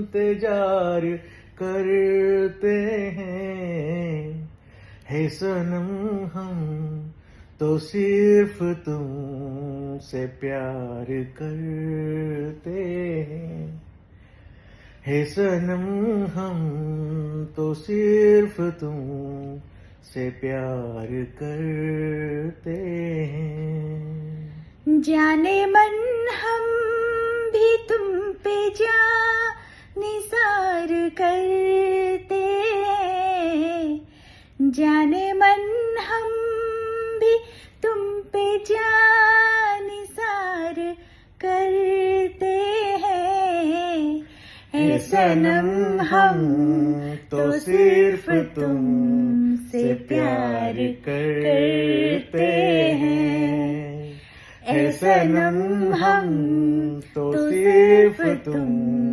इंतजार करते हैं सनम हम तो सिर्फ तुमसे प्यार करते हैं सनम हम तो सिर्फ तुमसे प्यार करते हैं। जाने मन हम भी तुम पे जा निसार करते हैं, जाने मन हम भी तुम पे जा निसार करते हैं सनम हम तो सिर्फ तुमसे प्यार करते हैं सनम हम तो सिर्फ तुम